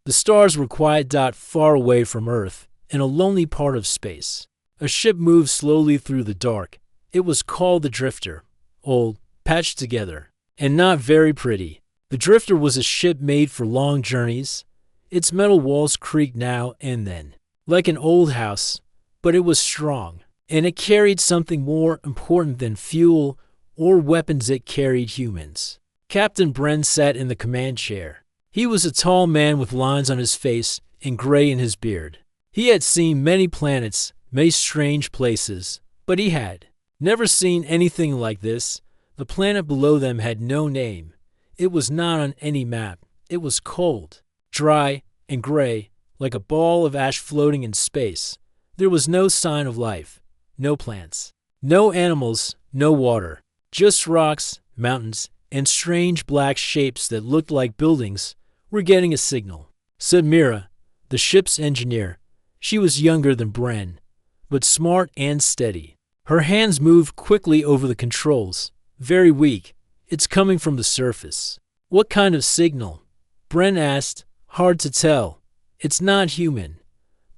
The stars were quiet. Far away from Earth, in a lonely part of space. A ship moved slowly through the dark. It was called the Drifter. Old, patched together, and not very pretty. The Drifter was a ship made for long journeys. Its metal walls creaked now and then, like an old house, but it was strong, and it carried something more important than fuel or weapons. It carried humans. Captain Bren sat in the command chair. He was a tall man with lines on his face and gray in his beard. He had seen many planets, many strange places, but he had never seen anything like this. The planet below them had no name. It was not on any map. It was cold, dry, and gray, like a ball of ash floating in space. There was no sign of life, no plants, no animals, no water, just rocks, mountains, and strange black shapes that looked like buildings. "We're getting a signal," said Mira, the ship's engineer. She was younger than Bren, but smart and steady. Her hands moved quickly over the controls. "Very weak. It's coming from the surface." "What kind of signal?" Bren asked. "Hard to tell. It's not human,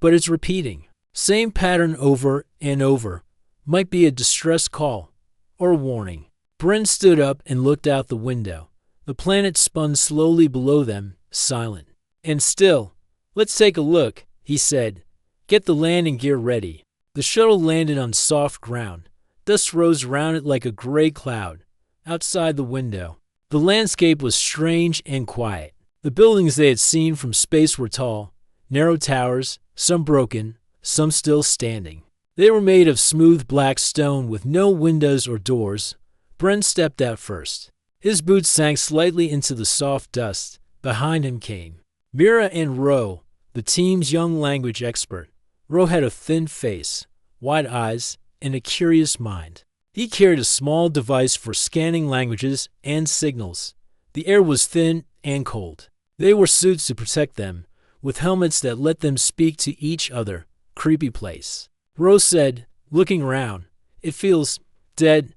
but it's repeating. Same pattern over and over. Might be a distress call or a warning." Bren stood up and looked out the window. The planet spun slowly below them, silent and still. "Let's take a look," he said. "Get the landing gear ready." The shuttle landed on soft ground. Dust rose around it like a gray cloud. Outside the window, the landscape was strange and quiet. The buildings they had seen from space were tall, narrow towers, some broken, some still standing. They were made of smooth black stone with no windows or doors. Bren stepped out first. His boots sank slightly into the soft dust. Behind him came Mira and Ro, the team's young language expert. Ro had a thin face, wide eyes, and a curious mind. He carried a small device for scanning languages and signals. The air was thin and cold. They wore suits to protect them, with helmets that let them speak to each other. Creepy place. Ro said, looking around. "It feels dead."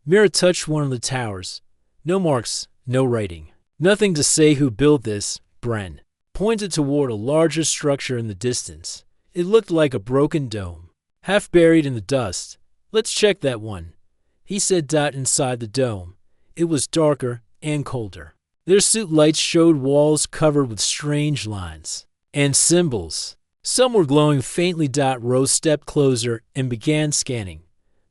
Mira touched one of the towers. "No marks, no writing. Nothing to say who built this." Bren pointed toward a larger structure in the distance. It looked like a broken dome, half buried in the dust. "Let's check that one," he said. Inside the dome, it was darker and colder. Their suit lights showed walls covered with strange lines and symbols. Some were glowing faintly. Ro stepped closer and began scanning.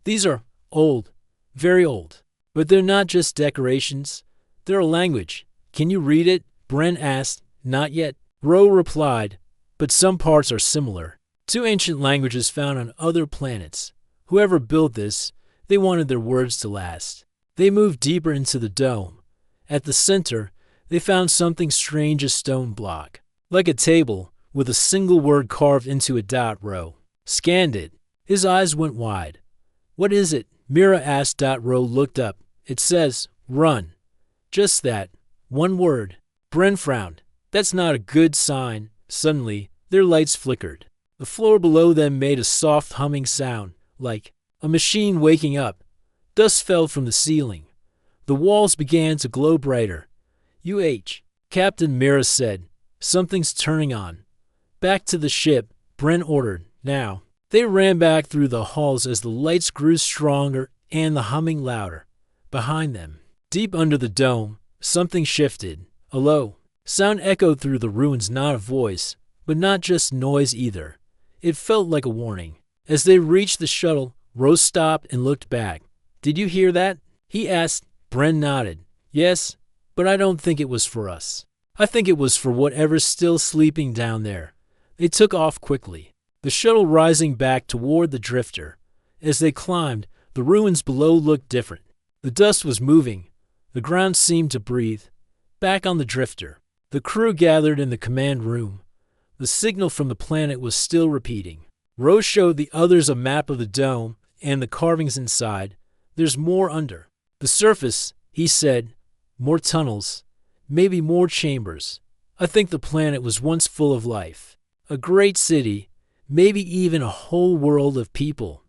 "These are old, very old. But they're not just decorations. They're a language. Can you read it?" Bren asked. "Not yet," Ro replied, "but some parts are similar. Two ancient languages found on other planets. Whoever built this, they wanted their words to last." They moved deeper into the dome. At the center, they found something strange, a stone block, like a table, with a single word carved into it. Ro scanned it. His eyes went wide. "What is it?" Mira asked. Ro looked up. "It says, run." Just that. One word. Bren frowned. "That's not a good sign." Suddenly, their lights flickered. The floor below them made a soft humming sound, like a machine waking up. Dust fell from the ceiling. The walls began to glow brighter. Captain Mira said, "Something's turning on." "Back to the ship," Bren ordered. "Now." They ran back through the halls as the lights grew stronger and the humming louder. Behind them, deep under the dome, something shifted. A low sound echoed through the ruins, not a voice, but not just noise either. It felt like a warning. As they reached the shuttle, Rose stopped and looked back. "Did you hear that?" he asked. Bren nodded. "Yes, but I don't think it was for us. I think it was for whatever's still sleeping down there." They took off quickly, the shuttle rising back toward the Drifter. As they climbed, the ruins below looked different. The dust was moving. The ground seemed to breathe. Back on the Drifter, the crew gathered in the command room. The signal from the planet was still repeating. Rose showed the others a map of the dome and the carvings inside. "There's more under the surface," he said. "More tunnels, maybe more chambers. I think the planet was once full of life. A great city, maybe even a whole world of people."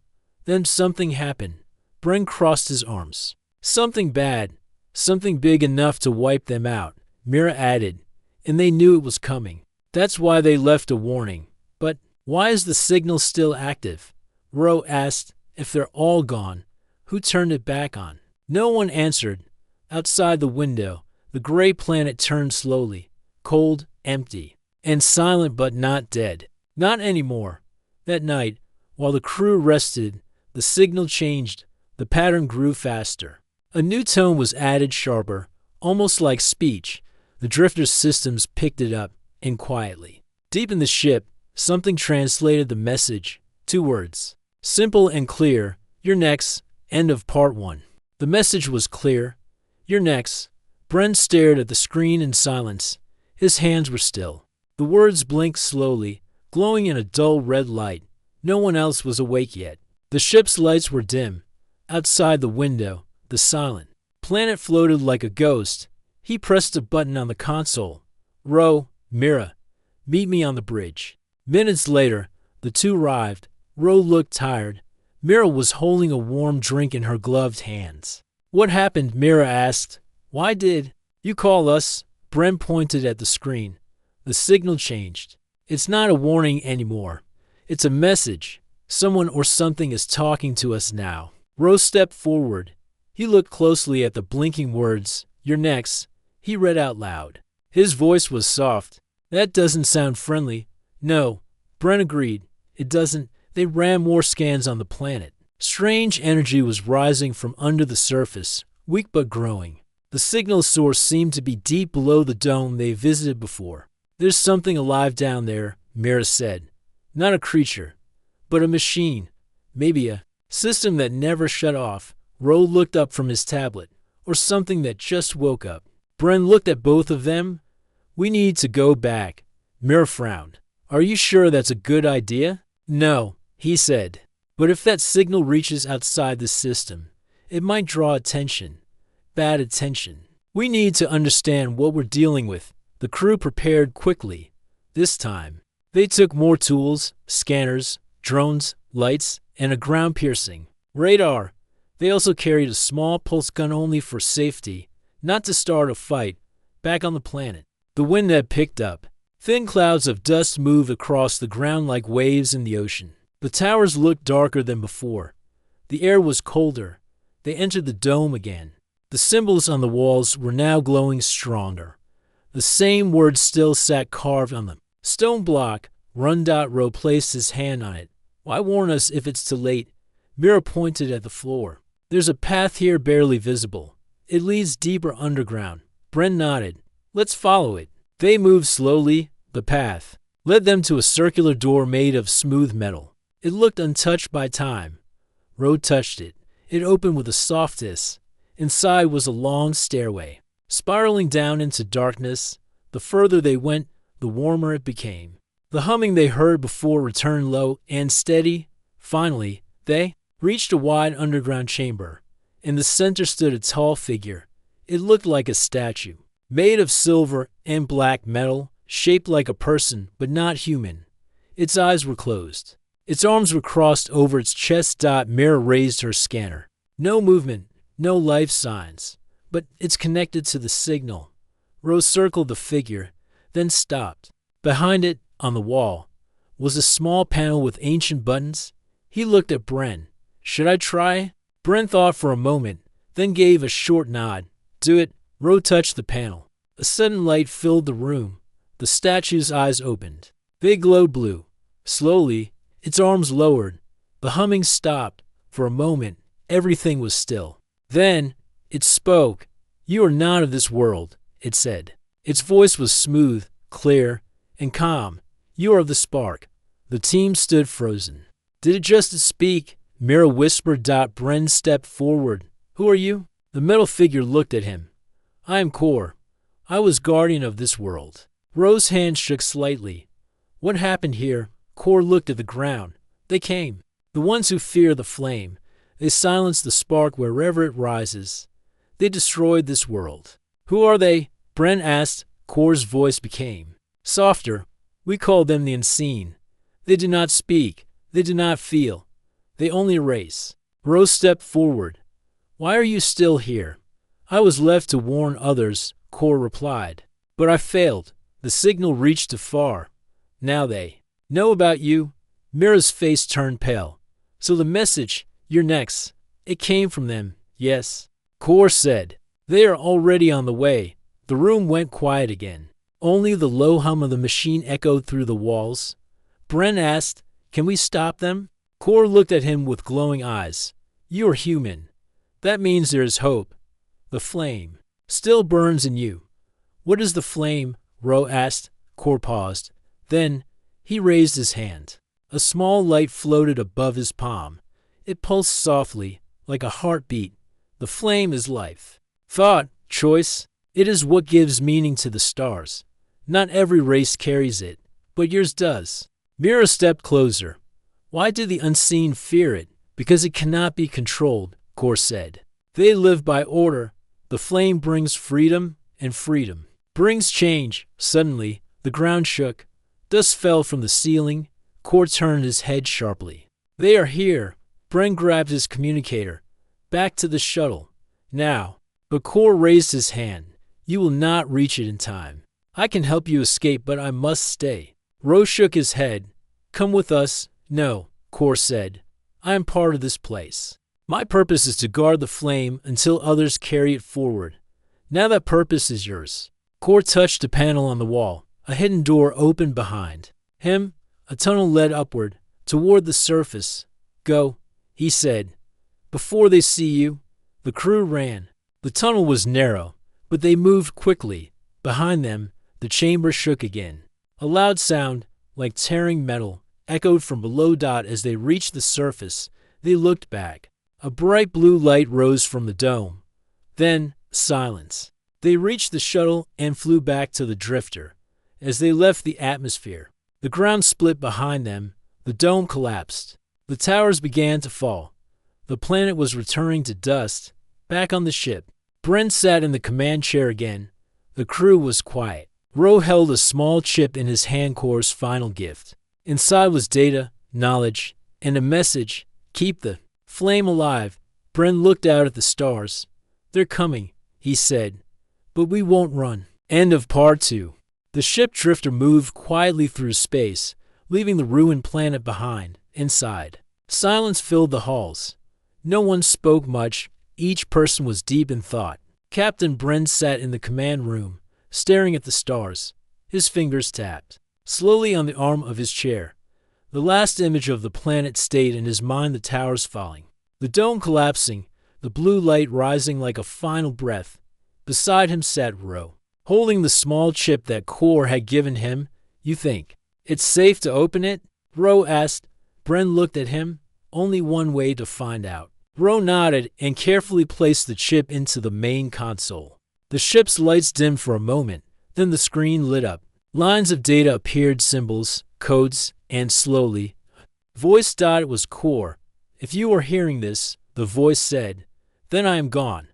Then something happened. Bren crossed his arms. "Something bad, something big enough to wipe them out," Mira added, and they knew it was coming. That's why they left a warning. But why is the signal still active? Ro asked. If they're all gone, who turned it back on? No one answered. Outside the window, the gray planet turned slowly, cold, empty, and silent but not dead. Not anymore. That night, while the crew rested, the signal changed. The pattern grew faster. A new tone was added, sharper, almost like speech. The drifter's systems picked it up, and quietly. Deep in the ship, something translated the message. 2 words. Simple and clear. You're next. End of part 1. The message was clear. You're next. Brent stared at the screen in silence. His hands were still. The words blinked slowly, glowing in a dull red light. No one else was awake yet. The ship's lights were dim. Outside the window, the silent planet floated like a ghost. He pressed a button on the console. Ro, Mira, meet me on the bridge. Minutes later, the two arrived. Ro looked tired. Mira was holding a warm drink in her gloved hands. What happened? Mira asked. Why did you call us? Brent pointed at the screen. The signal changed. It's not a warning anymore. It's a message. Someone or something is talking to us now. Ro stepped forward. He looked closely at the blinking words. You're next. He read out loud. His voice was soft. That doesn't sound friendly. No. Brent agreed. It doesn't. They ran more scans on the planet. Strange energy was rising from under the surface, weak but growing. The signal source seemed to be deep below the dome they visited before. There's something alive down there, Mira said. Not a creature, but a machine. Maybe a system that never shut off. Ro looked up from his tablet. Or something that just woke up. Bren looked at both of them. We need to go back. Mira frowned. Are you sure that's a good idea? No, he said. But if that signal reaches outside the system, it might draw attention. Bad attention. We need to understand what we're dealing with. The crew prepared quickly. This time, they took more tools, scanners, drones, lights, and a ground-piercing radar. They also carried a small pulse gun only for safety, not to start a fight. Back on the planet, the wind had picked up. Thin clouds of dust moved across the ground like waves in the ocean. The towers looked darker than before. The air was colder. They entered the dome again. The symbols on the walls were now glowing stronger. The same words still sat carved on them. Stone block. Ro placed his hand on it. Why warn us if it's too late? Mira pointed at the floor. There's a path here barely visible. It leads deeper underground. Bren nodded. Let's follow it. They moved slowly. The path led them to a circular door made of smooth metal. It looked untouched by time. Ro touched it. It opened with a soft hiss. Inside was a long stairway, spiraling down into darkness. The further they went, the warmer it became. The humming they heard before returned low and steady. Finally, they reached a wide underground chamber. In the center stood a tall figure. It looked like a statue, made of silver and black metal, shaped like a person but not human. Its eyes were closed. Its arms were crossed over its chest. Mira raised her scanner. No movement, no life signs, but it's connected to the signal. Rose circled the figure, then stopped. Behind it, on the wall, was a small panel with ancient buttons. He looked at Bren. Should I try? Bren thought for a moment, then gave a short nod. Do it. Ro touched the panel. A sudden light filled the room. The statue's eyes opened. They glowed blue. Slowly, its arms lowered. The humming stopped. For a moment, everything was still. Then, it spoke. You are not of this world, it said. Its voice was smooth, clear, and calm. You are of the spark. The team stood frozen. Did it just speak? Mira whispered. Bren stepped forward. Who are you? The metal figure looked at him. I am Kor. I was guardian of this world. Ro's hand shook slightly. What happened here? Kor looked at the ground. They came. The ones who fear the flame. They silence the spark wherever it rises. They destroyed this world. Who are they? Bren asked. Kor's voice became softer. We call them the unseen. They do not speak. They do not feel. They only erase. Rose stepped forward. Why are you still here? I was left to warn others, Kor replied. But I failed. The signal reached afar. Now they know about you. Mira's face turned pale. So the message, you're next, it came from them, yes? Kor said. They are already on the way. The room went quiet again. Only the low hum of the machine echoed through the walls. Bren asked, can we stop them? Kor looked at him with glowing eyes. You are human. That means there is hope. The flame still burns in you. What is the flame? Ro asked. Kor paused. Then he raised his hand. A small light floated above his palm. It pulsed softly, like a heartbeat. The flame is life. Thought, choice. It is what gives meaning to the stars. Not every race carries it, but yours does. Mira stepped closer. Why do the unseen fear it? Because it cannot be controlled, Kor said. They live by order. The flame brings freedom, and freedom brings change. Suddenly, the ground shook. Dust fell from the ceiling. Kor turned his head sharply. They are here. Bren grabbed his communicator. Back to the shuttle. Now. But Kor raised his hand. You will not reach it in time. I can help you escape, but I must stay. Ro shook his head. Come with us. No, Kor said. I am part of this place. My purpose is to guard the flame until others carry it forward. Now that purpose is yours. Kor touched a panel on the wall. A hidden door opened behind him. A tunnel led upward, toward the surface. Go, he said. Before they see you. The crew ran. The tunnel was narrow, but they moved quickly. Behind them, the chamber shook again. A loud sound, like tearing metal, echoed from below. As they reached the surface, they looked back. A bright blue light rose from the dome. Then, silence. They reached the shuttle and flew back to the drifter. As they left the atmosphere, the ground split behind them. The dome collapsed. The towers began to fall. The planet was returning to dust. Back on the ship, Bren sat in the command chair again. The crew was quiet. Ro held a small chip in his hand. Kor's final gift. Inside was data, knowledge, and a message. Keep the flame alive. Bren looked out at the stars. They're coming, he said. But we won't run. End of part 2. The ship drifter moved quietly through space, leaving the ruined planet behind. Inside, silence filled the halls. No one spoke much. Each person was deep in thought. Captain Bren sat in the command room, staring at the stars. His fingers tapped slowly on the arm of his chair. The last image of the planet stayed in his mind, the towers falling, the dome collapsing, the blue light rising like a final breath. Beside him sat Ro, holding the small chip that Kor had given him. You think it's safe to open it? Ro asked. Bren looked at him. Only one way to find out. Ro nodded and carefully placed the chip into the main console. The ship's lights dimmed for a moment, then the screen lit up. Lines of data appeared, symbols, codes, and slowly. Voice. It was Kor. If you are hearing this, the voice said, then I am gone.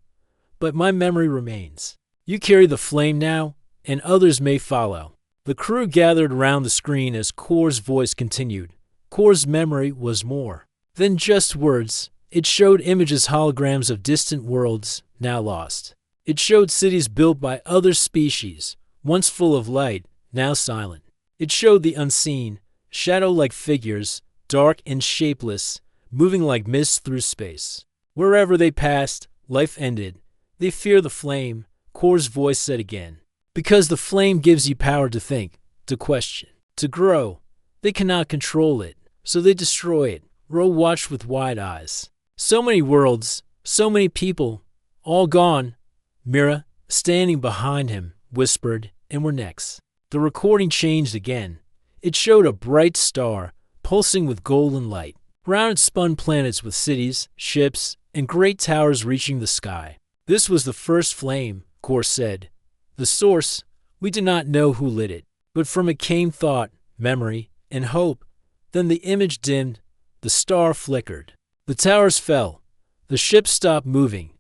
But my memory remains. You carry the flame now, and others may follow. The crew gathered around the screen as Kor's voice continued. Kor's memory was more than just words. It showed images, holograms of distant worlds, now lost. It showed cities built by other species, once full of light, now silent. It showed the unseen, shadow-like figures, dark and shapeless, moving like mist through space. Wherever they passed, life ended. They fear the flame, Kor's voice said again. Because the flame gives you power to think, to question, to grow. They cannot control it, so they destroy it. Ro watched with wide eyes. So many worlds, so many people, all gone. Mira, standing behind him, whispered, and we're next. The recording changed again. It showed a bright star, pulsing with golden light. Round it spun planets with cities, ships, and great towers reaching the sky. This was the first flame, Kor said. The source, we do not know who lit it, but from it came thought, memory, and hope. Then the image dimmed, the star flickered. The towers fell. The ship stopped moving.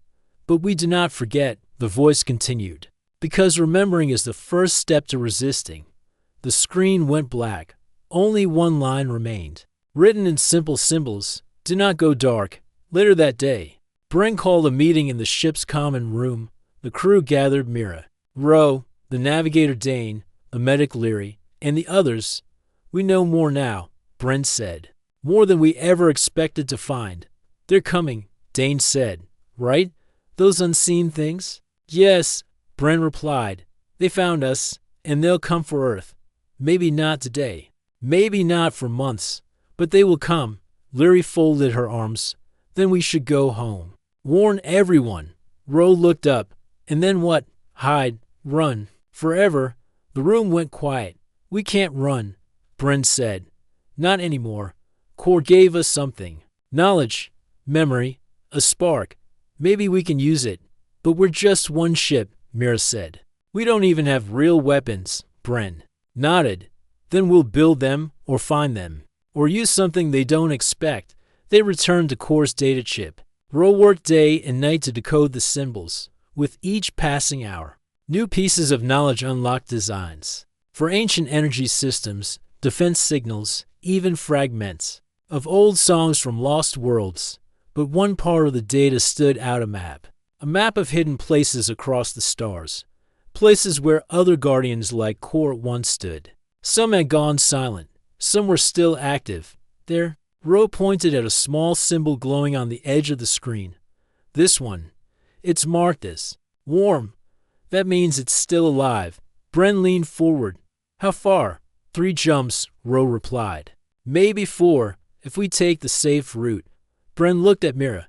But we do not forget, the voice continued. Because remembering is the first step to resisting. The screen went black. Only one line remained. Written in simple symbols, do not go dark. Later that day, Bren called a meeting in the ship's common room. The crew gathered. Mira, Ro, the navigator Dane, the medic Leary, and the others. We know more now, Brent said. More than we ever expected to find. They're coming, Dane said. Right? Those unseen things? Yes, Brent replied. They found us, and they'll come for Earth. Maybe not today. Maybe not for months. But they will come. Leary folded her arms. Then we should go home. Warn everyone. Ro looked up. And then what? Hide. Run. Forever. The room went quiet. We can't run, Brent said. Not anymore. Core gave us something. Knowledge. Memory. A spark. Maybe we can use it. But we're just one ship, Mira said. We don't even have real weapons, Brent nodded. Then we'll build them or find them. Or use something they don't expect. They returned to Core's data chip. Ro worked day and night to decode the symbols. With each passing hour, new pieces of knowledge unlocked designs. For ancient energy systems, defense signals, even fragments of old songs from lost worlds. But one part of the data stood out: a map. A map of hidden places across the stars. Places where other guardians like Core once stood. Some had gone silent. Some were still active. There, Ro pointed at a small symbol glowing on the edge of the screen. This one. It's marked as warm. That means it's still alive. Bren leaned forward. How far? 3 jumps, Ro replied. Maybe 4, if we take the safe route. Bren looked at Mira.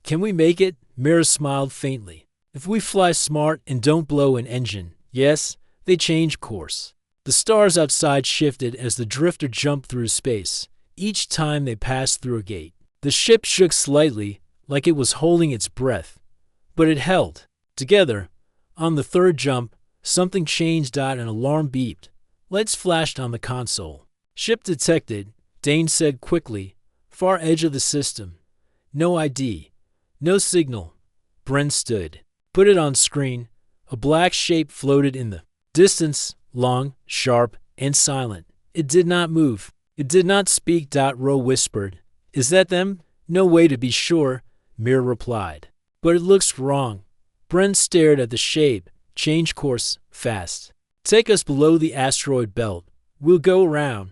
Can we make it? Mira smiled faintly. If we fly smart and don't blow an engine. Yes, they changed course. The stars outside shifted as the drifter jumped through space. Each time they passed through a gate, the ship shook slightly, like it was holding its breath. But it held. Together, on the 3rd jump, something changed. An alarm beeped. Lights flashed on the console. Ship detected, Dane said quickly. Far edge of the system. No ID. No signal. Brent stood. Put it on screen. A black shape floated in the distance, long, sharp, and silent. It did not move. It did not speak. Ro whispered. Is that them? No way to be sure, Mira replied. But it looks wrong. Brent stared at the shape. Change course, fast. Take us below the asteroid belt. We'll go around.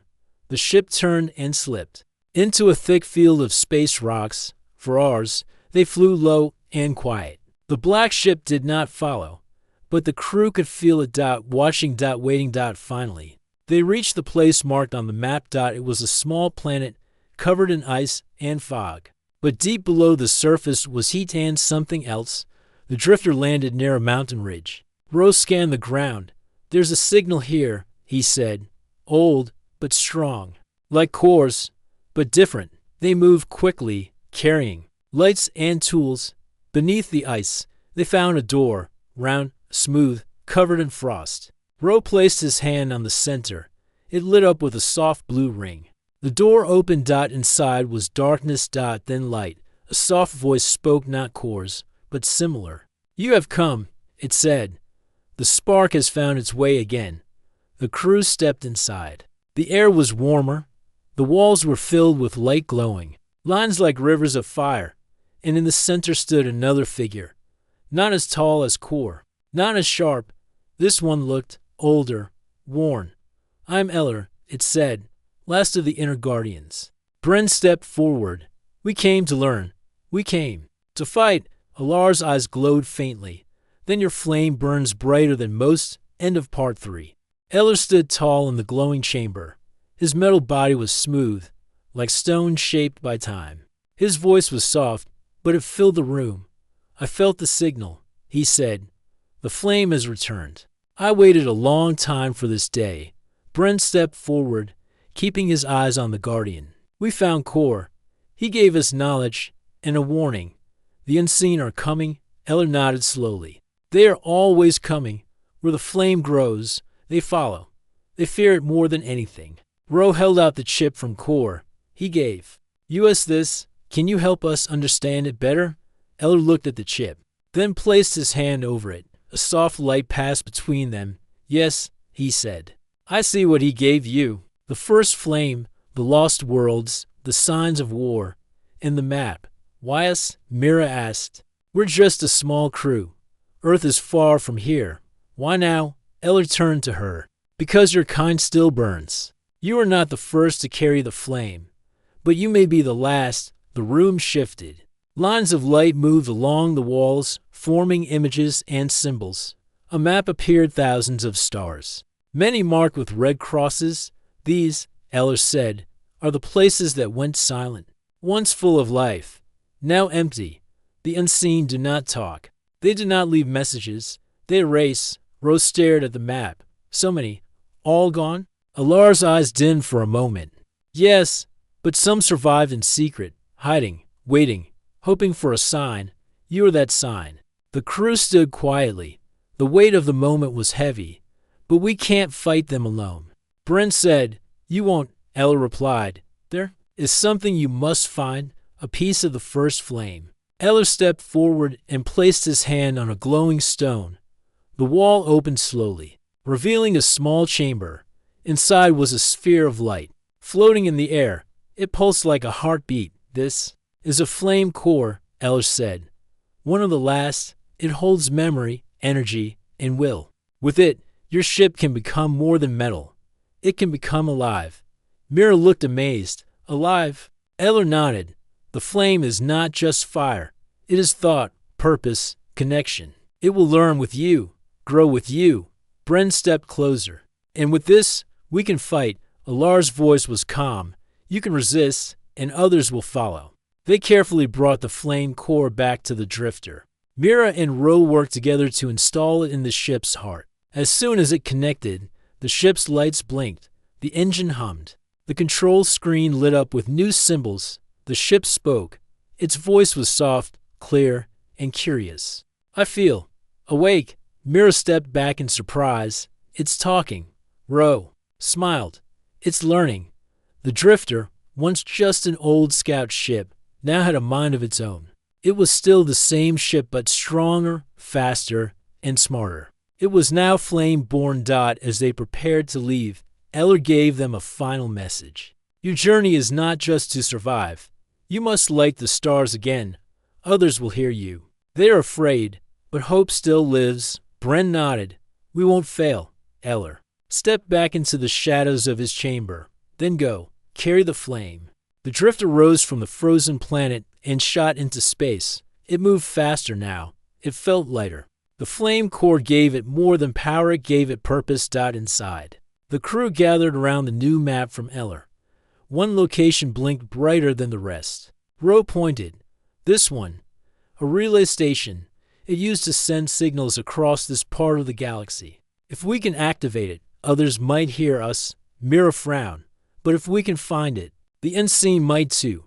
The ship turned and slipped into a thick field of space rocks. For ours, they flew low and quiet. The black ship did not follow, but the crew could feel it. Watching. Waiting. Finally, they reached the place marked on the map. It was a small planet covered in ice and fog. But deep below the surface was heat and something else. The drifter landed near a mountain ridge. Ro scanned the ground. There's a signal here, he said. Old, but strong. Like Core's, but different. They moved quickly, carrying lights and tools. Beneath the ice, they found a door, round, smooth, covered in frost. Ro placed his hand on the center. It lit up with a soft blue ring. The door opened. Inside was darkness. Then light. A soft voice spoke, not Core's, but similar. You have come, it said. The spark has found its way again. The crew stepped inside. The air was warmer. The walls were filled with light glowing, lines like rivers of fire. And in the center stood another figure. Not as tall as Core, not as sharp. This one looked older, worn. I'm Eller, it said, last of the inner guardians. Bren stepped forward. We came to learn. We came to fight. Alar's eyes glowed faintly. Then your flame burns brighter than most. End of part 3. Eller stood tall in the glowing chamber. His metal body was smooth, like stone shaped by time. His voice was soft, but it filled the room. I felt the signal, he said. The flame has returned. I waited a long time for this day. Brent stepped forward, keeping his eyes on the Guardian. We found Core. He gave us knowledge and a warning. The unseen are coming. Eller nodded slowly. They are always coming. Where the flame grows, they follow. They fear it more than anything. Ro held out the chip from Core. He gave. US this. Can you help us understand it better? Eller looked at the chip, then placed his hand over it. A soft light passed between them. Yes, he said. I see what he gave you. The first flame, the lost worlds, the signs of war, and the map. Why us? Mira asked. We're just a small crew. Earth is far from here. Why now? Eller turned to her. Because your kind still burns. You are not the first to carry the flame, but you may be the last. The room shifted. Lines of light moved along the walls, forming images and symbols. A map appeared, thousands of stars, many marked with red crosses. These, Eller said, are the places that went silent, once full of life, now empty. The unseen do not talk. They do not leave messages. They erase. Rose stared at the map. So many. All gone? Alar's eyes dimmed for a moment. Yes, but some survived in secret, hiding, waiting, hoping for a sign. You are that sign. The crew stood quietly. The weight of the moment was heavy. But we can't fight them alone. Brent said. You won't, Eller replied. There is something you must find, a piece of the first flame. Eller stepped forward and placed his hand on a glowing stone. The wall opened slowly, revealing a small chamber. Inside was a sphere of light, floating in the air. It pulsed like a heartbeat. This is a flame core, Eller said. One of the last. It holds memory, energy, and will. With it, your ship can become more than metal. It can become alive. Mira looked amazed. Alive? Eller nodded. The flame is not just fire. It is thought, purpose, connection. It will learn with you, grow with you. Bren stepped closer. And with this, we can fight. Alar's voice was calm. You can resist, and others will follow. They carefully brought the flame core back to the drifter. Mira and Ro worked together to install it in the ship's heart. As soon as it connected, the ship's lights blinked. The engine hummed. The control screen lit up with new symbols. The ship spoke. Its voice was soft, clear, and curious. I feel awake. Mira stepped back in surprise. It's talking. Ro smiled. It's learning. The drifter, once just an old scout ship, now had a mind of its own. It was still the same ship, but stronger, faster, and smarter. It was now flame-born. As they prepared to leave, Eller gave them a final message. Your journey is not just to survive. You must light the stars again. Others will hear you. They are afraid, but hope still lives. Bren nodded. We won't fail, Eller. Step back into the shadows of his chamber. Then go. Carry the flame. The drifter rose from the frozen planet and shot into space. It moved faster now. It felt lighter. The flame core gave it more than power, it gave it purpose. Inside, the crew gathered around the new map from Eller. One location blinked brighter than the rest. Ro pointed. This one. A relay station. It used to send signals across this part of the galaxy. If we can activate it, others might hear us. Mira frowned. But if we can find it, the unseen might too.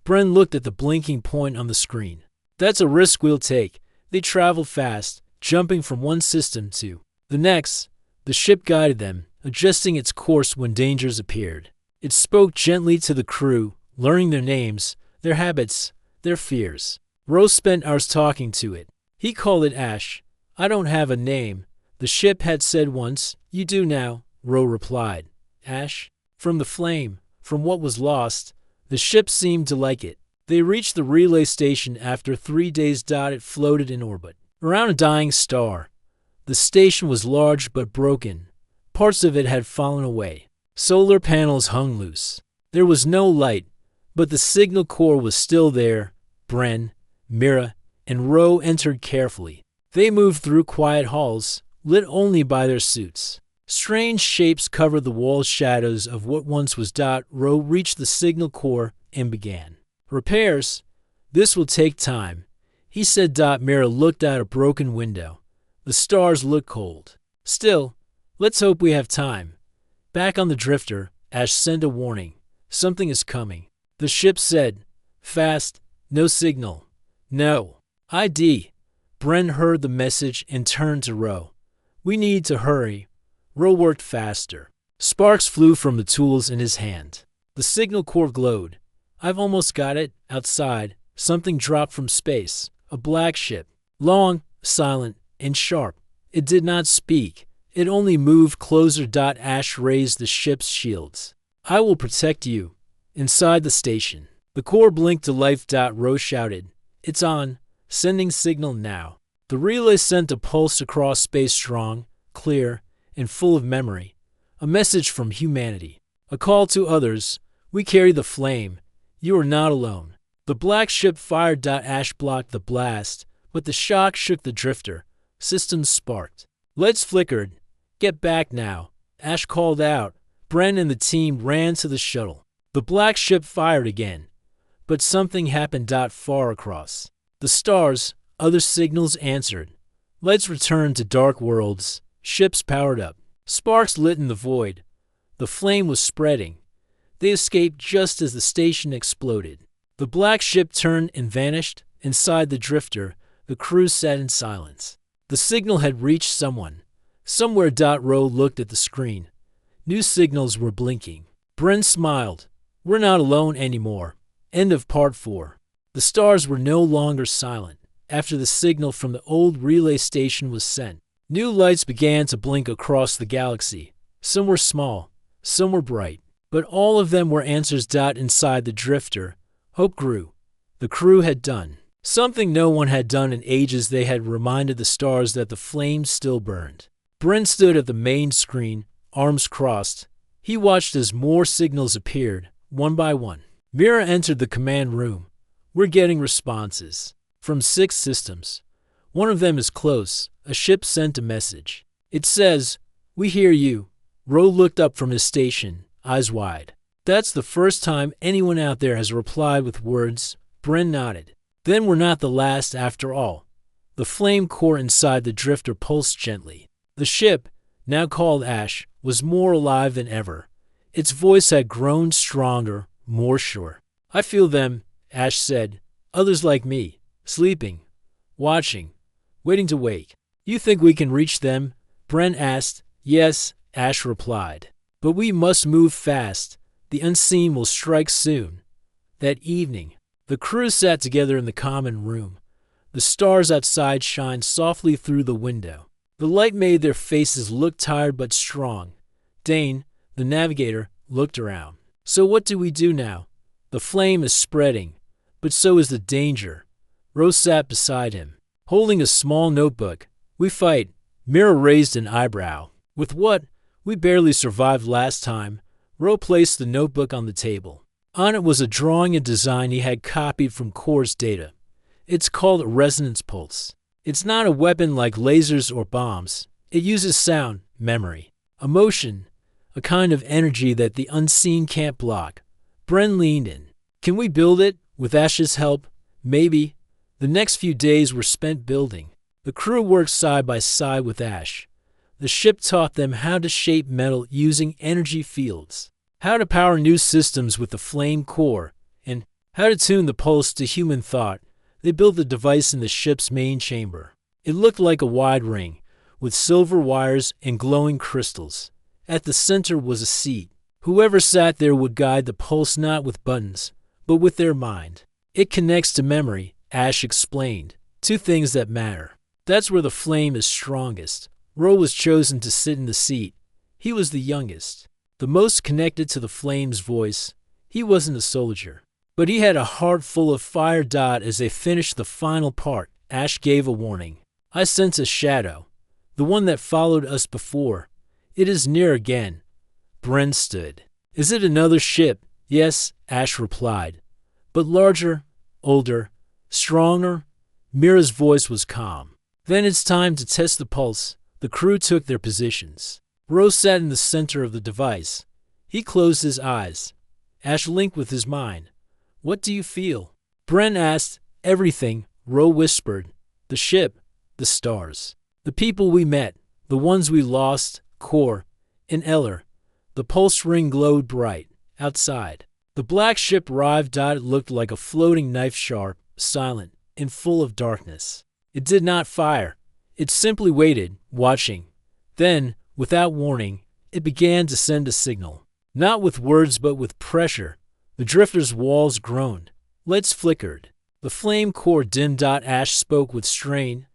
Bren looked at the blinking point on the screen. That's a risk we'll take. They traveled fast, jumping from one system to the next. The ship guided them, adjusting its course when dangers appeared. It spoke gently to the crew, learning their names, their habits, their fears. Rose spent hours talking to it. He called it Ash. I don't have a name, the ship had said once. You do now, Ro replied. Ash? From the flame, from what was lost. The ship seemed to like it. They reached the relay station after 3 days. It floated in orbit, around a dying star. The station was large but broken. Parts of it had fallen away. Solar panels hung loose. There was no light, but the signal core was still there. Bren, Mira, and Ro entered carefully. They moved through quiet halls, lit only by their suits. Strange shapes covered the wall shadows of what once was. Ro reached the signal core and began. Repairs? This will take time, he said. Mira looked out a broken window. The stars looked cold. Still, let's hope we have time. Back on the drifter, Ash sent a warning. Something is coming. The ship said. Fast. No signal. No. ID. Bren heard the message and turned to Ro. We need to hurry. Ro worked faster. Sparks flew from the tools in his hand. The signal core glowed. I've almost got it. Outside, something dropped from space. A black ship. Long, silent, and sharp. It did not speak. It only moved closer. Ash raised the ship's shields. I will protect you. Inside the station, the core blinked to life. Ro shouted. It's on. Sending signal now. The relay sent a pulse across space, strong, clear, and full of memory. A message from humanity. A call to others. We carry the flame. You are not alone. The black ship fired. Ash blocked the blast, but the shock shook the drifter. Systems sparked. Lights flickered. Get back now, Ash called out. Bren and the team ran to the shuttle. The black ship fired again, but something happened. Far across the stars, other signals answered. Lights returned to dark worlds. Ships powered up. Sparks lit in the void. The flame was spreading. They escaped just as the station exploded. The black ship turned and vanished. Inside the drifter, the crew sat in silence. The signal had reached someone. Somewhere. Ro looked at the screen. New signals were blinking. Bren smiled. We're not alone anymore. End of part 4. The stars were no longer silent. After the signal from the old relay station was sent, new lights began to blink across the galaxy. Some were small, some were bright, but all of them were answers. Inside the drifter, hope grew. The crew had done something no one had done in ages. They had reminded the stars that the flames still burned. Bren stood at the main screen, arms crossed. He watched as more signals appeared, one by one. Mira entered the command room. We're getting responses from 6 systems. One of them is close. A ship sent a message. It says, "We hear you." Ro looked up from his station, eyes wide. That's the first time anyone out there has replied with words. Bren nodded. Then we're not the last after all. The flame core inside the drifter pulsed gently. The ship, now called Ash, was more alive than ever. Its voice had grown stronger, more sure. I feel them, Ash said. Others like me, sleeping, watching, waiting to wake. You think we can reach them? Bren asked. Yes, Ash replied. But we must move fast. The unseen will strike soon. That evening, the crew sat together in the common room. The stars outside shined softly through the window. The light made their faces look tired but strong. Dane, the navigator, looked around. So what do we do now? The flame is spreading, but so is the danger. Rose sat beside him, holding a small notebook. We fight. Mira raised an eyebrow. With what? We barely survived last time. Ro placed the notebook on the table. On it was a drawing and design he had copied from Core's data. It's called a resonance pulse. It's not a weapon like lasers or bombs. It uses sound, memory, emotion, a kind of energy that the unseen can't block. Bren leaned in. Can we build it? With Ash's help? Maybe. The next few days were spent building. The crew worked side by side with Ash. The ship taught them how to shape metal using energy fields, how to power new systems with the flame core, and how to tune the pulse to human thought. They built the device in the ship's main chamber. It looked like a wide ring, with silver wires and glowing crystals. At the center was a seat. Whoever sat there would guide the pulse not with buttons, but with their mind. It connects to memory, Ash explained. 2 things that matter. That's where the flame is strongest. Ro was chosen to sit in the seat. He was the youngest, the most connected to the flame's voice. He wasn't a soldier, but he had a heart full of fire. As they finished the final part, Ash gave a warning. I sense a shadow, the one that followed us before. It is near again. Bren stood. Is it another ship? Yes, Ash replied. But larger, older, stronger. Mira's voice was calm. Then it's time to test the pulse. The crew took their positions. Rose sat in the center of the device. He closed his eyes. Ash linked with his mind. What do you feel? Bren asked. Everything, Ro whispered. The ship, the stars, the people we met, the ones we lost, Core, and Eller. The pulse ring glowed bright. Outside, the black ship arrived. It looked like a floating knife, sharp, silent, and full of darkness. It did not fire. It simply waited, watching. Then, without warning, it began to send a signal. Not with words but with pressure. The drifter's walls groaned. Lights flickered. The flame core dimmed. Ash spoke with strain.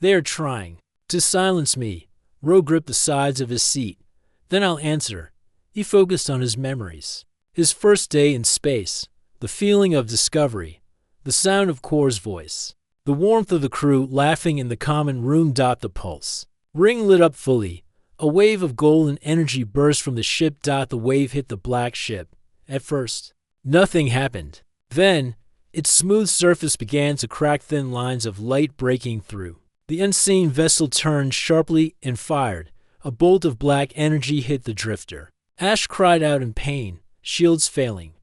They are trying to silence me. Ro gripped the sides of his seat. Then I'll answer. He focused on his memories. His first day in space. The feeling of discovery. The sound of Core's voice. The warmth of the crew laughing in the common room. The pulse ring lit up fully. A wave of golden energy burst from the ship. The wave hit the black ship. At first, nothing happened. Then, its smooth surface began to crack, thin lines of light breaking through. The unseen vessel turned sharply and fired. A bolt of black energy hit the drifter. Ash cried out in pain, shields failing.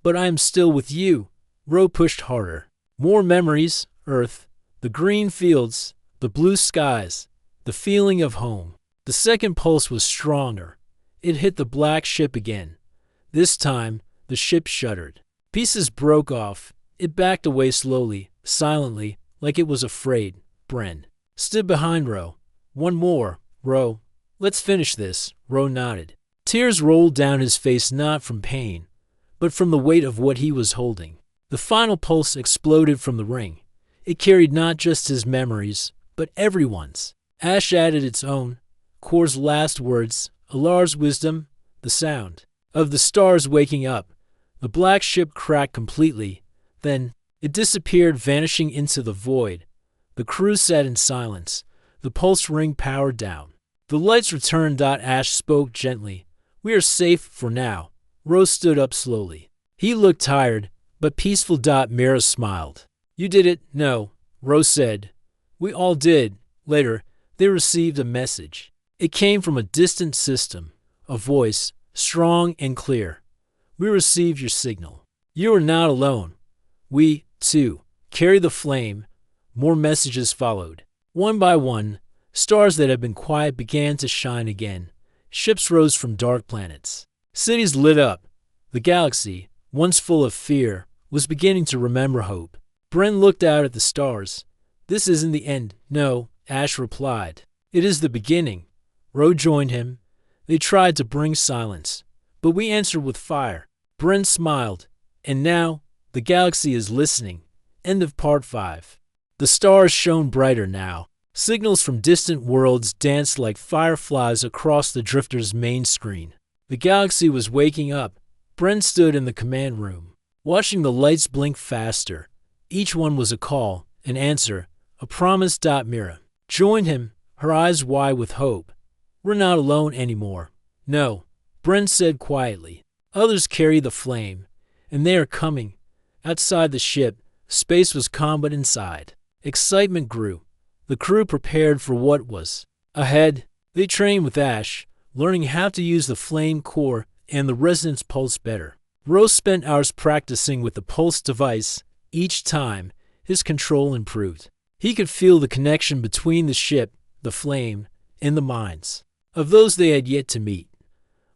"But I am still with you." Ro pushed harder. More memories, Earth, the green fields, the blue skies, the feeling of home. The second pulse was stronger. It hit the black ship again. This time, the ship shuddered. Pieces broke off. It backed away slowly, silently, like it was afraid. Bren stood behind Ro. "One more, Ro. Let's finish this." Ro nodded. Tears rolled down his face, not from pain, but from the weight of what he was holding. The final pulse exploded from the ring. It carried not just his memories, but everyone's. Ash added its own. Kor's last words, Alar's wisdom, the sound of the stars waking up. The black ship cracked completely. Then, it disappeared, vanishing into the void. The crew sat in silence. The pulse ring powered down. The lights returned. Ash spoke gently. "We are safe for now." Rose stood up slowly. He looked tired, but peaceful. Mira smiled. "You did it." "No," Rose said. "We all did." Later, they received a message. It came from a distant system, a voice, strong and clear. "We received your signal. You are not alone. We, too, carry the flame." More messages followed. One by one, stars that had been quiet began to shine again. Ships rose from dark planets. Cities lit up. The galaxy, once full of fear, was beginning to remember hope. Bren looked out at the stars. "This isn't the end." "No," Ash replied. "It is the beginning." Ro joined him. They tried to bring silence, but we answered with fire. Bren smiled. "And now, the galaxy is listening." End of Part 5. The stars shone brighter now. Signals from distant worlds danced like fireflies across the drifter's main screen. The galaxy was waking up. Bren stood in the command room, watching the lights blink faster. Each one was a call, an answer, a promise. Mira joined him, her eyes wide with hope. "We're not alone anymore." "No," Bren said quietly. "Others carry the flame, and they are coming." Outside the ship, space was calm, but inside, excitement grew. The crew prepared for what was ahead. They trained with Ash, learning how to use the flame core and the resonance pulse better. Rose spent hours practicing with the pulse device. Each time, his control improved. He could feel the connection between the ship, the flame, and the minds of those they had yet to meet.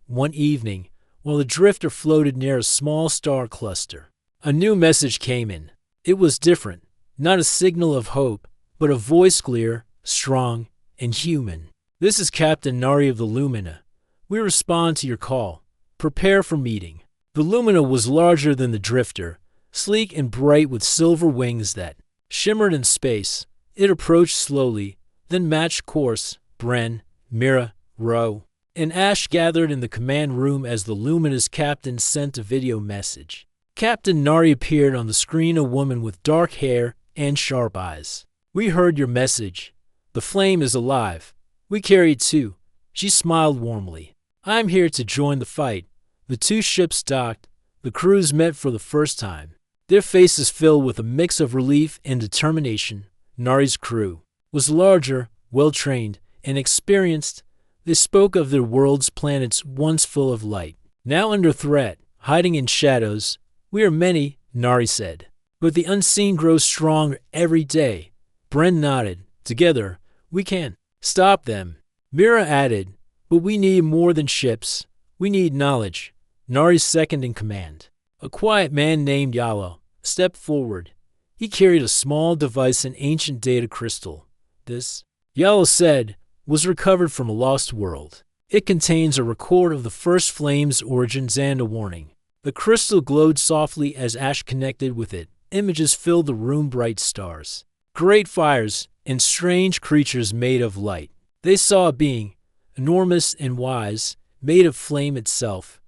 One evening, while the drifter floated near a small star cluster, a new message came in. It was different, not a signal of hope, but a voice clear, strong, and human. "This is Captain Nari of the Lumina. We respond to your call. Prepare for meeting." The Lumina was larger than the drifter, sleek and bright with silver wings that shimmered in space. It approached slowly, then matched course. Bren, Mira, Ro, and Ash gathered in the command room as the Lumina's captain sent a video message. Captain Nari appeared on the screen, a woman with dark hair and sharp eyes. "We heard your message. The flame is alive. We carry it too." She smiled warmly. "I'm here to join the fight." The two ships docked. The crews met for the first time. Their faces filled with a mix of relief and determination. Nari's crew was larger, well-trained, and experienced. They spoke of their world's planets once full of light, now under threat, hiding in shadows. "We are many," Nari said, "but the unseen grows stronger every day." Bren nodded. "Together, we can stop them." Mira added, "But we need more than ships. We need knowledge." Nari's second in command, a quiet man named Yalo, stepped forward. He carried a small device, an ancient data crystal. "This," Yalo said, "was recovered from a lost world. It contains a record of the first flame's origins and a warning." The crystal glowed softly as Ash connected with it. Images filled the room, bright stars, great fires, and strange creatures made of light. They saw a being, enormous and wise, made of flame itself.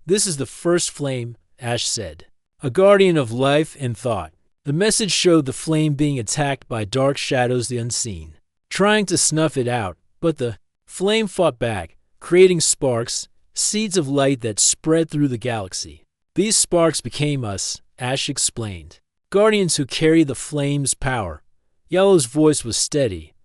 "This is the first flame," Ash said, "a guardian of life and thought." The message showed the flame being attacked by dark shadows, the unseen, trying to snuff it out, but the Flame fought back, creating sparks, seeds of light that spread through the galaxy. These sparks became us, Ash explained. Guardians who carry the flame's power. Yellow's voice was steady,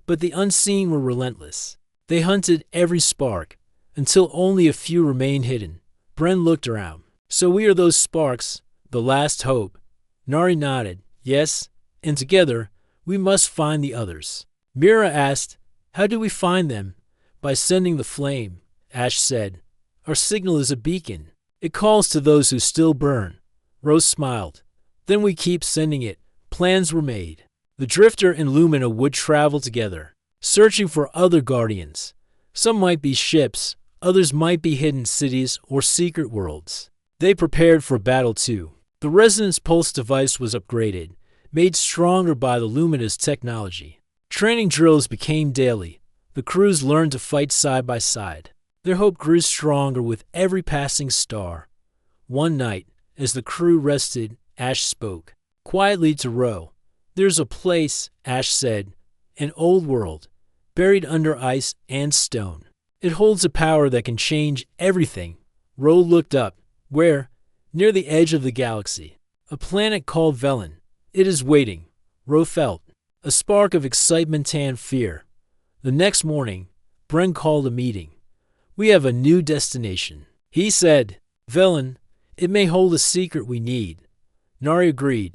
but the unseen were relentless. They hunted every spark, until only a few remained hidden. Bren looked around. So we are those sparks, the last hope. Nari nodded. Yes, and together, we must find the others. Mira asked, how do we find them? By sending the flame, Ash said. Our signal is a beacon. It calls to those who still burn. Rose smiled. Then we keep sending it. Plans were made. The Drifter and Lumina would travel together, searching for other guardians. Some might be ships, others might be hidden cities or secret worlds. They prepared for battle too. The Resonance Pulse device was upgraded, made stronger by the Lumina's technology. Training drills became daily. The crews learned to fight side by side. Their hope grew stronger with every passing star. One night, as the crew rested, Ash spoke. Quietly to Ro. There's a place, Ash said, an old world, buried under ice and stone. It holds a power that can change everything. Ro looked up. Where? Near the edge of the galaxy. A planet called Velen. It is waiting. Ro felt a spark of excitement and fear. The next morning, Bren called a meeting. We have a new destination. He said, Velen, it may hold a secret we need. Nari agreed.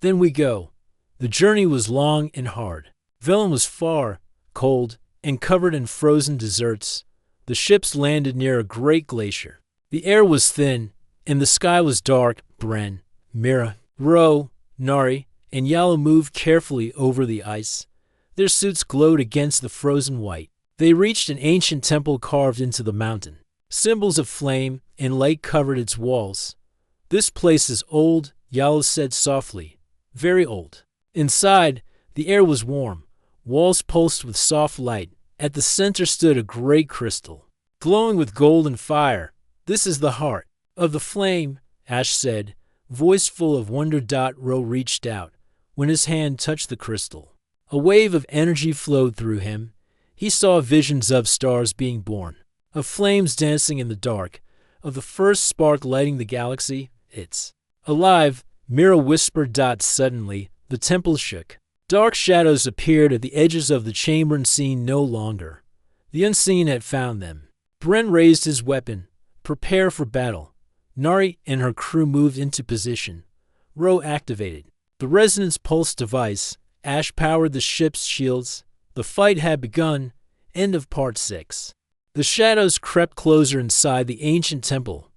Then we go. The journey was long and hard. Velen was far, cold, and covered in frozen deserts. The ships landed near a great glacier. The air was thin, and the sky was dark. Bren, Mira, Ro, Nari, and Yalo moved carefully over the ice. Their suits glowed against the frozen white. They reached an ancient temple carved into the mountain. Symbols of flame and light covered its walls. This place is old, Yalo said softly. Very old. Inside, the air was warm. Walls pulsed with soft light. At the center stood a great crystal, glowing with gold and fire. This is the heart of the flame, Ash said, voice full of wonder. Ro reached out. When his hand touched the crystal, a wave of energy flowed through him. He saw visions of stars being born, of flames dancing in the dark, of the first spark lighting the galaxy. It's alive, Mira whispered. Suddenly, the temple shook. Dark shadows appeared at the edges of the chamber and seen no longer. The unseen had found them. Bren raised his weapon. Prepare for battle. Nari and her crew moved into position. Ro activated the Resonance Pulse device. Ash powered the ship's shields. The fight had begun. End of Part 6. The shadows crept closer inside the ancient temple.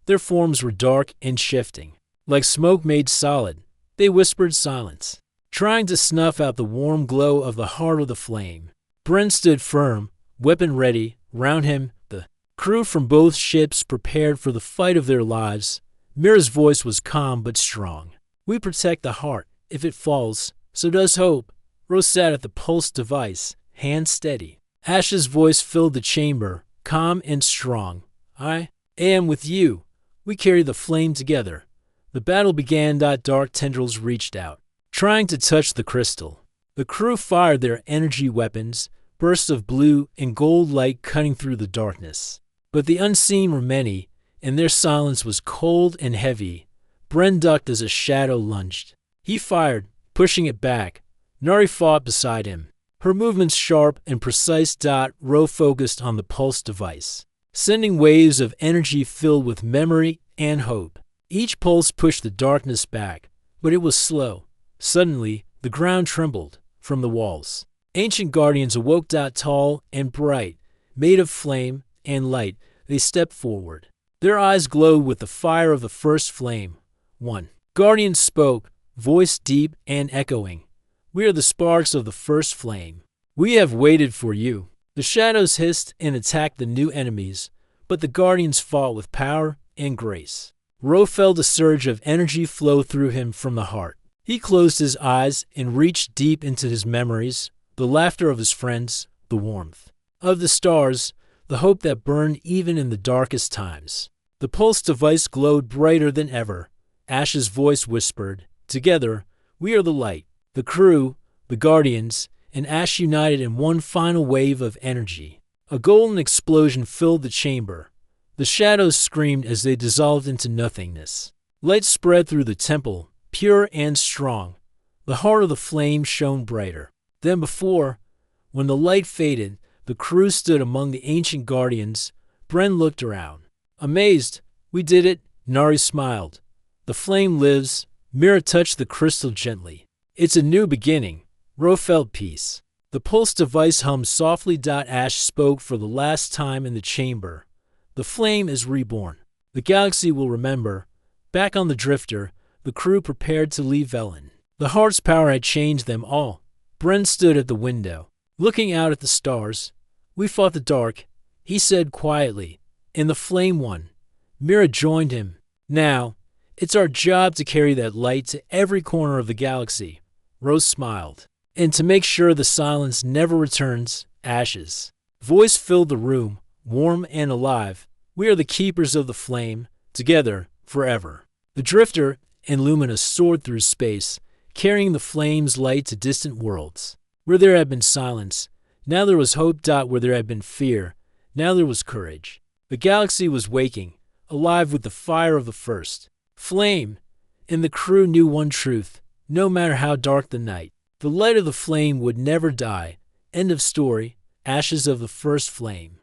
Their forms were dark and shifting. Like smoke made solid, they whispered silence, trying to snuff out the warm glow of the heart of the flame. Bren stood firm, weapon ready. Round him, the crew from both ships prepared for the fight of their lives. Mira's voice was calm but strong. We protect the heart. If it falls, so does hope. Rose sat at the pulse device, hand steady. Ash's voice filled the chamber, calm and strong. I am with you. We carry the flame together. The battle began. Dark tendrils reached out, trying to touch the crystal. The crew fired their energy weapons, bursts of blue and gold light cutting through the darkness. But the unseen were many, and their silence was cold and heavy. Bren ducked as a shadow lunged. He fired, pushing it back. Nari fought beside him, her movements sharp and precise. Ro focused on the pulse device, sending waves of energy filled with memory and hope. Each pulse pushed the darkness back, but it was slow. Suddenly, the ground trembled from the walls. Ancient guardians awoke. Tall and bright, made of flame and light, they stepped forward. Their eyes glowed with the fire of the first flame. One guardian spoke, voice deep and echoing. We are the sparks of the first flame. We have waited for you. The shadows hissed and attacked the new enemies, but the guardians fought with power and grace. Ro felt a surge of energy flow through him from the heart. He closed his eyes and reached deep into his memories, the laughter of his friends, the warmth of the stars, the hope that burned even in the darkest times. The pulse device glowed brighter than ever. Ash's voice whispered, together, we are the light. The crew, the guardians, and Ash united in one final wave of energy. A golden explosion filled the chamber. The shadows screamed as they dissolved into nothingness. Light spread through the temple, pure and strong. The heart of the flame shone brighter than before. When the light faded, the crew stood among the ancient guardians. Bren looked around. Amazed. We did it, Nari smiled. The flame lives. Mira touched the crystal gently. It's a new beginning. Ro felt peace. The pulse device hummed softly. Ash spoke for the last time in the chamber. The flame is reborn. The galaxy will remember. Back on the drifter, the crew prepared to leave Velen. The heart's power had changed them all. Bren stood at the window, looking out at the stars. We fought the dark, he said quietly, and the flame won. Mira joined him. Now, it's our job to carry that light to every corner of the galaxy. Rose smiled. And to make sure the silence never returns, ashes. Voice filled the room, warm and alive. We are the keepers of the flame, together, forever. The drifter and Lumina soared through space, carrying the flame's light to distant worlds. Where there had been silence, now there was hope. Where there had been fear, now there was courage. The galaxy was waking, alive with the fire of the first flame, and the crew knew one truth, no matter how dark the night. The light of the flame would never die. End of story. Ashes of the first flame.